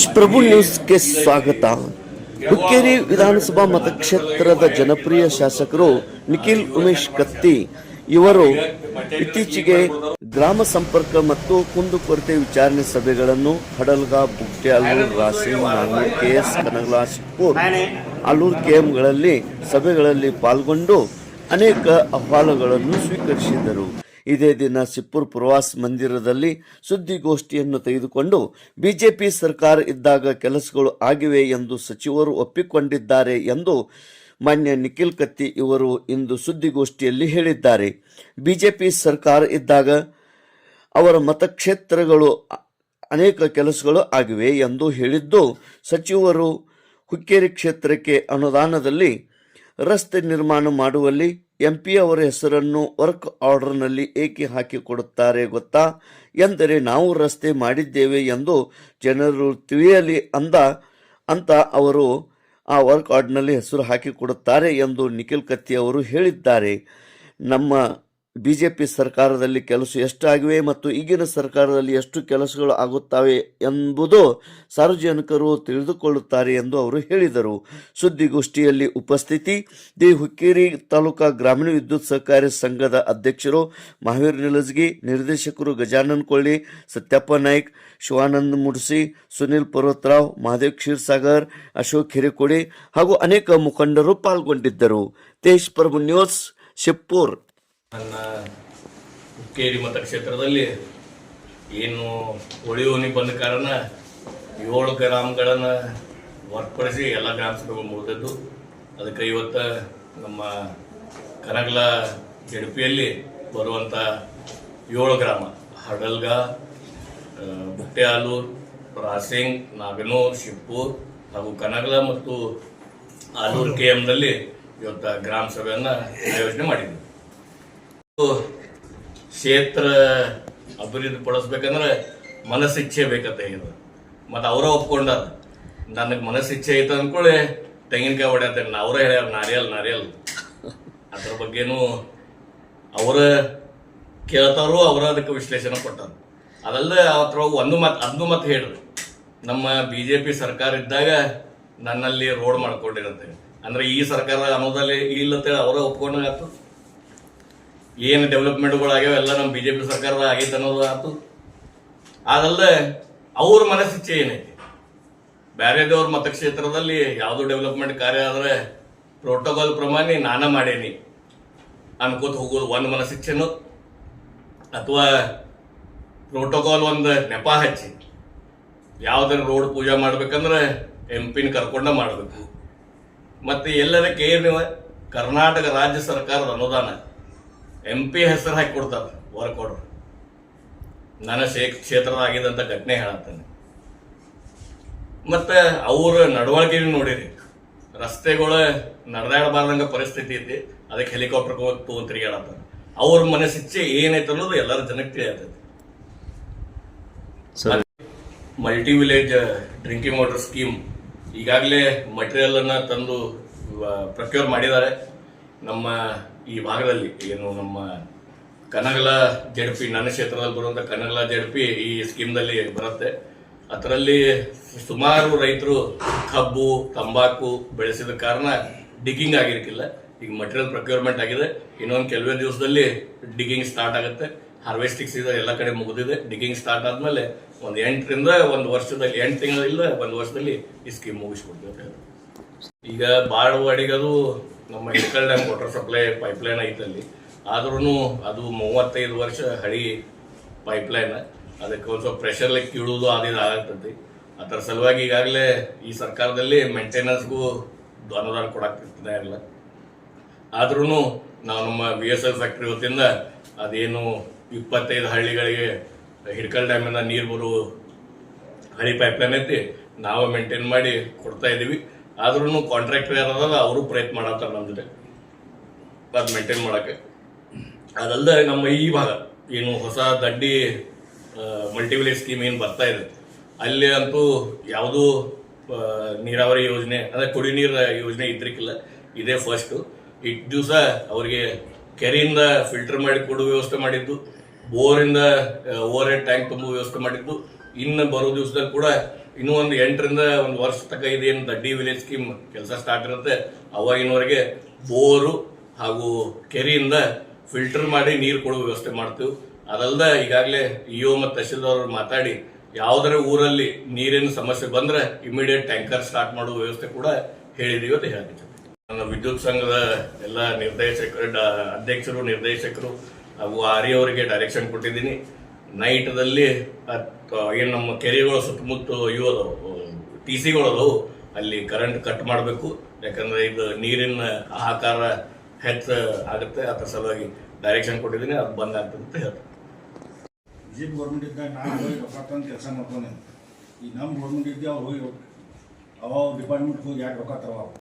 ತೇಜ್ ಪ್ರಭು ನ್ಯೂಸ್ಗೆ ಸ್ವಾಗತ. ಹುಕ್ಕೇರಿ ವಿಧಾನಸಭಾ ಮತಕ್ಷೇತ್ರದ ಜನಪ್ರಿಯ ಶಾಸಕರು ನಿಖಿಲ್ ಉಮೇಶ್ ಕತ್ತಿ ಇವರು ಇತ್ತೀಚೆಗೆ ಗ್ರಾಮ ಸಂಪರ್ಕ ಮತ್ತು ಕುಂದುಕೊರತೆ ವಿಚಾರಣೆ ಸಭೆಗಳನ್ನು ಹಡಲ್ಗಾ, ಬುಗ್ಟೆ, ಆಲೂರು, ರಾಸಿಂಗ್, ನಾಗನೂರು, ಕೆಎಸ್, ಕನಗಲ, ಶಿವಪುರ, ಆಲೂರು, ಕೆಎಂಗಳಲ್ಲಿ ಸಭೆಗಳಲ್ಲಿ ಪಾಲ್ಗೊಂಡು ಅನೇಕ ಅಹವಾಲುಗಳನ್ನು ಸ್ವೀಕರಿಸಿದರು. ಇದೇ ದಿನ ಸಿಪ್ಪುರ್ ಪ್ರವಾಸ ಮಂದಿರದಲ್ಲಿ ಸುದ್ದಿಗೋಷ್ಠಿಯನ್ನು ತೆಗೆದುಕೊಂಡು ಬಿಜೆಪಿ ಸರ್ಕಾರ ಇದ್ದಾಗ ಕೆಲಸಗಳು ಆಗಿವೆ ಎಂದು ಸಚಿವರು ಒಪ್ಪಿಕೊಂಡಿದ್ದಾರೆ ಎಂದು ಮಾನ್ಯ ನಿಖಿಲ್ ಕತ್ತಿ ಇವರು ಇಂದು ಸುದ್ದಿಗೋಷ್ಠಿಯಲ್ಲಿ ಹೇಳಿದ್ದಾರೆ. ಬಿಜೆಪಿ ಸರ್ಕಾರ ಇದ್ದಾಗ ಅವರ ಮತಕ್ಷೇತ್ರಗಳು ಅನೇಕ ಕೆಲಸಗಳು ಆಗಿವೆ ಎಂದು ಹೇಳಿದ್ದು, ಸಚಿವರು ಹುಕ್ಕೇರಿ ಕ್ಷೇತ್ರಕ್ಕೆ ಅನುದಾನದಲ್ಲಿ ರಸ್ತೆ ನಿರ್ಮಾಣ ಮಾಡುವಲ್ಲಿ ಎಂಪಿ ಅವರ ಹೆಸರನ್ನು ವರ್ಕ್ ಆರ್ಡರ್ನಲ್ಲಿ ಏಕೆ ಹಾಕಿಕೊಡುತ್ತಾರೆ ಗೊತ್ತಾ ಎಂದರೆ ನಾವು ರಸ್ತೆ ಮಾಡಿದ್ದೇವೆ ಎಂದು ಜನರು ತಿಳಿಯಲಿ ಅಂತ ಅವರು ಆ ವರ್ಕ್ ಆರ್ಡರ್ನಲ್ಲಿ ಹೆಸರು ಹಾಕಿಕೊಡುತ್ತಾರೆ ಎಂದು ನಿಖಿಲ್ ಕತ್ತಿ ಅವರು ಹೇಳಿದ್ದಾರೆ. ನಮ್ಮ ಬಿಜೆಪಿ ಸರ್ಕಾರದಲ್ಲಿ ಕೆಲಸ ಎಷ್ಟು ಆಗಿವೆ ಮತ್ತು ಈಗಿನ ಸರ್ಕಾರದಲ್ಲಿ ಎಷ್ಟು ಕೆಲಸಗಳು ಆಗುತ್ತವೆ ಎಂಬುದು ಸಾರ್ವಜನಿಕರು ತಿಳಿದುಕೊಳ್ಳುತ್ತಾರೆ ಎಂದು ಅವರು ಹೇಳಿದರು. ಸುದ್ದಿಗೋಷ್ಠಿಯಲ್ಲಿ ಉಪಸ್ಥಿತಿ ದಿ ಹುಕ್ಕೇರಿ ತಾಲೂಕಾ ಗ್ರಾಮೀಣ ವಿದ್ಯುತ್ ಸಹಕಾರಿ ಸಂಘದ ಅಧ್ಯಕ್ಷರು ಮಹಾವೀರ್ ನಿಲಜಗಿ, ನಿರ್ದೇಶಕರು ಗಜಾನನ್ ಕೊಳ್ಳಿ, ಸತ್ಯಪ್ಪ ನಾಯ್ಕ್, ಶಿವಾನಂದ ಮುಡ್ಸಿ, ಸುನಿಲ್ ಪರ್ವತರಾವ್, ಮಹಾದೇವ್ ಕ್ಷೀರ್ಸಾಗರ್, ಅಶೋಕ್ ಹಿರೇಕೊಡಿ ಹಾಗೂ ಅನೇಕ ಮುಖಂಡರು ಪಾಲ್ಗೊಂಡಿದ್ದರು. ತೇಜ್ ಪ್ರಭು ನ್ಯೂಸ್, ಶಿವಪುರ. ನನ್ನ ಹುಕ್ಕೇರಿ ಮತಕ್ಷೇತ್ರದಲ್ಲಿ ಏನು ಒಳಿಯೋನಿ ಬಂದ ಕಾರಣ 7 ಗ್ರಾಮಗಳನ್ನು ಹೊರತುಪಡಿಸಿ ಎಲ್ಲ ಗ್ರಾಮ ಸಭೆಗಳು ಮುಗಿದದ್ದು. ಅದಕ್ಕೆ ಇವತ್ತು ನಮ್ಮ ಕನಗಲ ಜಡಪಿಯಲ್ಲಿ ಬರುವಂಥ 7 ಗ್ರಾಮ ಹಡಲ್ಗಾ, ಬುಗ್ಟೆ, ಆಲೂರು, ರಾಸಿಂಗ್, ನಾಗನೂರು, ಶಿವಪುರ ಹಾಗೂ ಕನಗಲ ಮತ್ತು ಆಲೂರು ಕೆಎಂದಲ್ಲಿ ಇವತ್ತು ಗ್ರಾಮ ಸಭೆಯನ್ನು ಆಯೋಜನೆ ಮಾಡಿದ್ವಿ. ಕ್ಷೇತ್ರ ಅಭಿವೃದ್ಧಿ ಪಡಿಸ್ಬೇಕಂದ್ರೆ ಮನಸ್ಸಿಚ್ಛೆ ಬೇಕಂತ ಹೇಳಿದ್ರು. ಮತ್ತು ಅವರ ಒಪ್ಕೊಂಡಾರ. ನನಗೆ ಮನಸ್ಸಿಚ್ಛೆ ಐತೆ ಅಂದ್ಕೊಳ್ಳಿ ತೆಂಗಿನಕಾಯಿ ಹೊಡ್ಯಾತೇನೆ ಅವರ ಹೇಳ್ಯಾರ ನಾರಿಯಲ್ ಅದ್ರ ಬಗ್ಗೆನೂ ಅವರ ಕೇಳ್ತಾರೋ ಅವರ ಅದಕ್ಕೆ ವಿಶ್ಲೇಷಣೆ ಕೊಟ್ಟಾರ. ಅದಲ್ಲದೆ ಅದ್ರೊಳಗೆ ಅದನ್ನು ಮತ್ತೆ ಹೇಳ್ರಿ, ನಮ್ಮ BJP ಸರ್ಕಾರ ಇದ್ದಾಗ ನನ್ನಲ್ಲಿ ರೋಡ್ ಮಾಡ್ಕೊಂಡಿರತ್ತೆ ಅಂದ್ರೆ ಈ ಸರ್ಕಾರ ಅನ್ನೋದಲ್ಲಿ ಇಲ್ಲತ್ತೇಳಿ ಅವರ ಒಪ್ಕೊಂಡಾಗತ್ತು. ಏನು ಡೆವಲಪ್ಮೆಂಟ್ಗಳು ಆಗ್ಯಾವ ಎಲ್ಲ ನಮ್ಮ BJP ಸರ್ಕಾರದ ಆಗೈತೆ ಅನ್ನೋದು ಆಯ್ತು. ಅದಲ್ಲದೆ ಅವ್ರ ಮನಸ್ಸಿಚ್ಛೆ ಏನೈತಿ, ಬೇರೆದವ್ರ ಮತಕ್ಷೇತ್ರದಲ್ಲಿ ಯಾವುದು ಡೆವಲಪ್ಮೆಂಟ್ ಕಾರ್ಯ ಆದರೆ ಪ್ರೋಟೋಕಾಲ್ ಪ್ರಮಾಣ ನಾನ ಮಾಡೇನಿ ಅನ್ಕೋತ ಹೋಗೋದು ಒಂದು ಮನಸ್ಸಿಚ್ಛೆನು, ಅಥವಾ ಪ್ರೋಟೋಕಾಲ್ ಒಂದು ನೆಪ ಹಚ್ಚಿ ಯಾವ್ದಾರ ರೋಡ್ ಪೂಜೆ ಮಾಡ್ಬೇಕಂದ್ರೆ MP ಕರ್ಕೊಂಡ ಮಾಡಬೇಕು. ಮತ್ತೆ ಎಲ್ಲರ ಕೇಳಿ ಕರ್ನಾಟಕ ರಾಜ್ಯ ಸರ್ಕಾರದ ಅನುದಾನ MP ಹೆಸರು ಹಾಕಿ ಕೊಡ್ತಾರೆ ವರ್ಕ್ ಆರ್ಡರ್. ನನ್ನ ಕ್ಷೇತ್ರದಾಗಿದ್ದಂಥ ಘಟನೆ ಹೇಳತ್ತೇನೆ. ಮತ್ತೆ ಅವ್ರ ನಡವಳಿಕೆ ನೋಡಿರಿ, ರಸ್ತೆಗಳು ನಡೆದಾಡಬಾರ್ದಂಗ ಪರಿಸ್ಥಿತಿ ಐತಿ, ಅದಕ್ಕೆ ಹೆಲಿಕಾಪ್ಟರ್ ತಗೊಂಡ್ ತಿರುಗಾಡತ್ತಾರೆ. ಅವ್ರ ಮನಸ್ಸಿಚ್ಛೆ ಏನೈತೆ ಅನ್ನೋದು ಎಲ್ಲರ ಜನಕ್ಕೆ ತಿಳಿಯತೈತಿ. Multi village drinking water scheme ಈಗಾಗಲೇ ಮಟೀರಿಯಲ್ ಅನ್ನ ತಂದು ಪ್ರೊಕ್ಯೂರ್ ಮಾಡಿದ್ದಾರೆ. ನಮ್ಮ ಈ ಭಾಗದಲ್ಲಿ ಏನು ನಮ್ಮ ಕನಗಲ ಜೆಡ್ಪಿ, ನನ್ನ ಕ್ಷೇತ್ರದಲ್ಲಿ ಬರುವಂತ ಕನಗಲ ಜೆಡ್ಪಿ ಈ ಸ್ಕೀಮ್ದಲ್ಲಿ ಬರುತ್ತೆ. ಅದರಲ್ಲಿ ಸುಮಾರು ರೈತರು ಕಬ್ಬು, ತಂಬಾಕು ಬೆಳೆಸಿದ ಕಾರಣ ಡಿಗ್ಗಿಂಗ್ ಆಗಿರ್ಕಿಲ್ಲ. ಈಗ ಮಟೀರಿಯಲ್ ಪ್ರೊಕ್ಯೂರ್ಮೆಂಟ್ ಆಗಿದೆ. ಇನ್ನೊಂದು ಕೆಲವೇ ದಿವಸದಲ್ಲಿ ಡಿಗ್ಗಿಂಗ್ ಸ್ಟಾರ್ಟ್ ಆಗುತ್ತೆ. ಹಾರ್ವೆಸ್ಟಿಂಗ್ ಸೀಸನ್ ಎಲ್ಲ ಕಡೆ ಮುಗಿದಿದೆ. ಡಿಗ್ಗಿಂಗ್ ಸ್ಟಾರ್ಟ್ ಆದ್ಮೇಲೆ ಒಂದು 8 ತಿಂಗಳಿಂದ 1 ವರ್ಷದಲ್ಲಿ ಈ ಸ್ಕೀಮ್ ಮುಗಿಸ್ಕೊಡ್ತೇವೆ. ಈಗ ಬಾಳವಾಡಿಗದು ನಮ್ಮ Hidkal dam water supply pipeline ಐತಲ್ಲಿ, ಆದ್ರೂ ಅದು 35 ವರ್ಷ ಹಳಿ ಪೈಪ್ಲೈನ್. ಅದಕ್ಕೆ ಒಂದು ಸ್ವಲ್ಪ ಪ್ರೆಷರ್ ಲೆಕ್ಕ ಇಡುವುದು ಅದೇನು ಆಗತ್ತೈತಿ. ಅದರ ಸಲುವಾಗಿ ಈಗಾಗಲೇ ಈ ಸರ್ಕಾರದಲ್ಲಿ ಮೇಂಟೆನೆನ್ಸ್ಗೂ ಅನುದಾನ ಕೊಡಾಕ್ತಿರ್ತಾನೆ ಇಲ್ಲ. ಆದ್ರೂ ನಾವು ನಮ್ಮ BSL ಫ್ಯಾಕ್ಟ್ರಿ ವತಿಯಿಂದ ಅದೇನು 25 ಹಳ್ಳಿಗಳಿಗೆ ಹಿಡ್ಕಲ್ ಡ್ಯಾಮಿಂದ ನೀರು ಬರುವ ಹಳಿ ಪೈಪ್ಲೈನ್ ಐತಿ, ನಾವು ಮೇಂಟೈನ್ ಮಾಡಿ ಕೊಡ್ತಾ ಇದ್ದೀವಿ. ಆದ್ರೂ ಕಾಂಟ್ರಾಕ್ಟರ್ ಯಾರದ ಅವರು ಪ್ರಯತ್ನ ಮಾಡತ್ತಾರ ನಮ್ಮ ಜೊತೆ ಅದು ಮೇಂಟೈನ್ ಮಾಡಕ್ಕೆ. ಅದಲ್ಲದೆ ನಮ್ಮ ಈ ಭಾಗ ಏನು ಹೊಸ ದಡ್ಡಿ ಮಲ್ಟಿವಿಲೇಜ್ ಸ್ಕೀಮ್ ಏನು ಬರ್ತಾ ಇದೆ, ಅಲ್ಲಿ ಅಂತೂ ಯಾವುದೂ ನೀರಾವರಿ ಯೋಜನೆ ಅಂದ್ರೆ ಕುಡಿ ನೀರು ಯೋಜನೆ ಇದ್ರಿಕಿಲ್ಲ. ಇದೇ ಫಸ್ಟ್. ಇಷ್ಟು ದಿವಸ ಅವರಿಗೆ ಕೆರೆಯಿಂದ ಫಿಲ್ಟರ್ ಮಾಡಿ ಕೊಡುವ ವ್ಯವಸ್ಥೆ ಮಾಡಿದ್ದು, ಬೋರಿಂದ ಓವರ್ ಹೆಡ್ ಟ್ಯಾಂಕ್ ತುಂಬುವ ವ್ಯವಸ್ಥೆ ಮಾಡಿದ್ದು. ಇನ್ನು ಬರೋ ದಿವಸದಲ್ಲಿ ಕೂಡ ಇನ್ನೂ ಒಂದು 8ರಿಂದ ಒಂದು ವರ್ಷ ತನಕ ಇದೇನು ದಡ್ಡಿ ವಿಲೇಜ್ ಸ್ಕೀಮ್ ಕೆಲಸ ಸ್ಟಾರ್ಟ್ ಇರುತ್ತೆ ಅವಾಗಿನವರೆಗೆ ಬೋರು ಹಾಗೂ ಕೆರೆಯಿಂದ ಫಿಲ್ಟರ್ ಮಾಡಿ ನೀರು ಕೊಡುವ ವ್ಯವಸ್ಥೆ ಮಾಡ್ತೀವಿ. ಅದಲ್ಲದೆ ಈಗಾಗಲೇ ಇಒ ಮತ್ತು ತಹಶೀಲ್ದಾರ್ ಮಾತಾಡಿ ಯಾವುದರ ಊರಲ್ಲಿ ನೀರಿನ ಸಮಸ್ಯೆ ಬಂದ್ರೆ ಇಮಿಡಿಯೇಟ್ ಟ್ಯಾಂಕರ್ ಸ್ಟಾರ್ಟ್ ಮಾಡುವ ವ್ಯವಸ್ಥೆ ಕೂಡ ಹೇಳಿದೀವಿ ಅಂತ ಹೇಳ್ತೀನಿ. ನನ್ನ ವಿದ್ಯುತ್ ಸಂಘದ ಎಲ್ಲ ಅಧ್ಯಕ್ಷರು ನಿರ್ದೇಶಕರು ಹಾಗೂ ಆರ್ಯ ಅವರಿಗೆ ಡೈರೆಕ್ಷನ್ ಕೊಟ್ಟಿದ್ದೀನಿ. ನೈಟ್ದಲ್ಲಿ ಏನು ನಮ್ಮ ಕೆರೆಗಳು ಸುತ್ತಮುತ್ತ ಇವು TCಗಳು ಅದಾವು, ಅಲ್ಲಿ ಕರೆಂಟ್ ಕಟ್ ಮಾಡಬೇಕು. ಯಾಕಂದ್ರೆ ಇದು ನೀರಿನ ಹಾಹಾಕಾರ ಹೆಚ್ಚು ಆಗುತ್ತೆ, ಅದರ ಸಲುವಾಗಿ ಡೈರೆಕ್ಷನ್ ಕೊಟ್ಟಿದ್ದೀನಿ. ಅದು ಬಂದ್ ಆಗ್ತದೆ ಅಂತ ಹೇಳ್ತಾರೆ. BJP ಗೌರ್ಮೆಂಟ್ ಇದ್ದಾಗ ನಾನು ಹೋಗಿ ರೊಕ್ಕ ತಂದು ಕೆಲಸ ಮಾಡ್ಕೊಂಡೆ. ಈ ನಮ್ಮ ಗೌರ್ಮೆಂಟ್ ಇದ್ದೆ ಅವ್ರು ಹೋಗಿ ಅವ ಡಿಪಾರ್ಟ್ಮೆಂಟ್ ಹೋಗಿ ಯಾಕೆ ರೊಕ್ಕ ತರವ